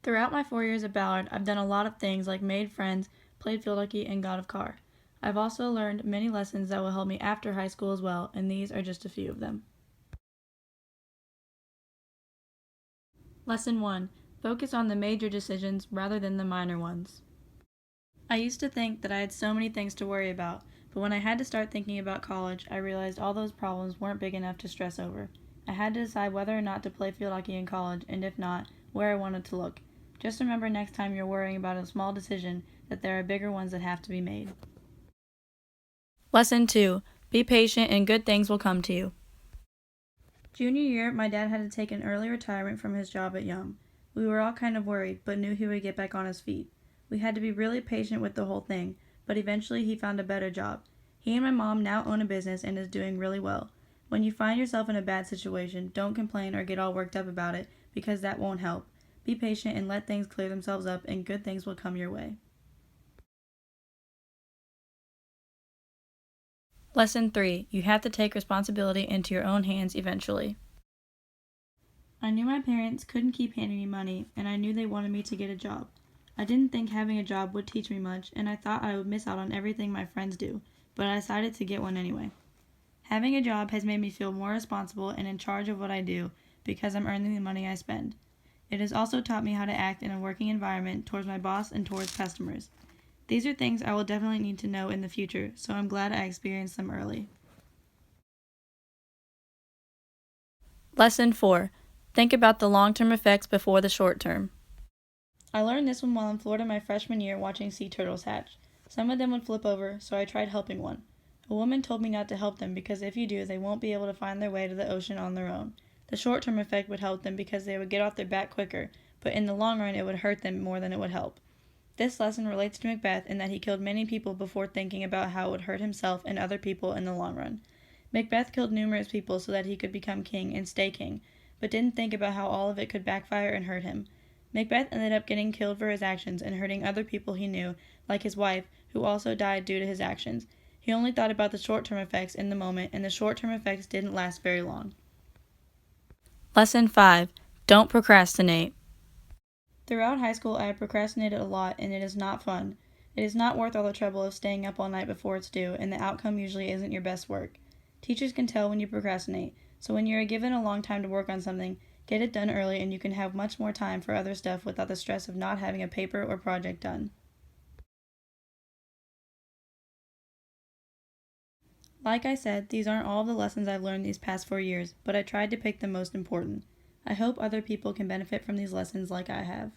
Throughout my 4 years at Ballard, I've done a lot of things like made friends, played field hockey, and got a car. I've also learned many lessons that will help me after high school as well, and these are just a few of them. Lesson 1. Focus on the major decisions rather than the minor ones. I used to think that I had so many things to worry about, but when I had to start thinking about college, I realized all those problems weren't big enough to stress over. I had to decide whether or not to play field hockey in college, and if not, where I wanted to look. Just remember next time you're worrying about a small decision that there are bigger ones that have to be made. Lesson 2. Be patient and good things will come to you. Junior year, my dad had to take an early retirement from his job at Young. We were all kind of worried, but knew he would get back on his feet. We had to be really patient with the whole thing, but eventually he found a better job. He and my mom now own a business and is doing really well. When you find yourself in a bad situation, don't complain or get all worked up about it, because that won't help. Be patient and let things clear themselves up, and good things will come your way. Lesson 3. You have to take responsibility into your own hands eventually. I knew my parents couldn't keep handing me money, and I knew they wanted me to get a job. I didn't think having a job would teach me much, and I thought I would miss out on everything my friends do, but I decided to get one anyway. Having a job has made me feel more responsible and in charge of what I do because I'm earning the money I spend. It has also taught me how to act in a working environment towards my boss and towards customers. These are things I will definitely need to know in the future, so I'm glad I experienced them early. Lesson 4. Think about the long-term effects before the short-term. I learned this one while in Florida my freshman year watching sea turtles hatch. Some of them would flip over, so I tried helping one. A woman told me not to help them because if you do, they won't be able to find their way to the ocean on their own. The short-term effect would help them because they would get off their back quicker, but in the long run it would hurt them more than it would help. This lesson relates to Macbeth in that he killed many people before thinking about how it would hurt himself and other people in the long run. Macbeth killed numerous people so that he could become king and stay king, but didn't think about how all of it could backfire and hurt him. Macbeth ended up getting killed for his actions and hurting other people he knew, like his wife, who also died due to his actions. He only thought about the short-term effects in the moment, and the short-term effects didn't last very long. Lesson 5. Don't procrastinate. Throughout high school, I have procrastinated a lot, and it is not fun. It is not worth all the trouble of staying up all night before it's due, and the outcome usually isn't your best work. Teachers can tell when you procrastinate, so when you are given a long time to work on something, get it done early and you can have much more time for other stuff without the stress of not having a paper or project done. Like I said, these aren't all the lessons I've learned these past 4 years, but I tried to pick the most important. I hope other people can benefit from these lessons like I have.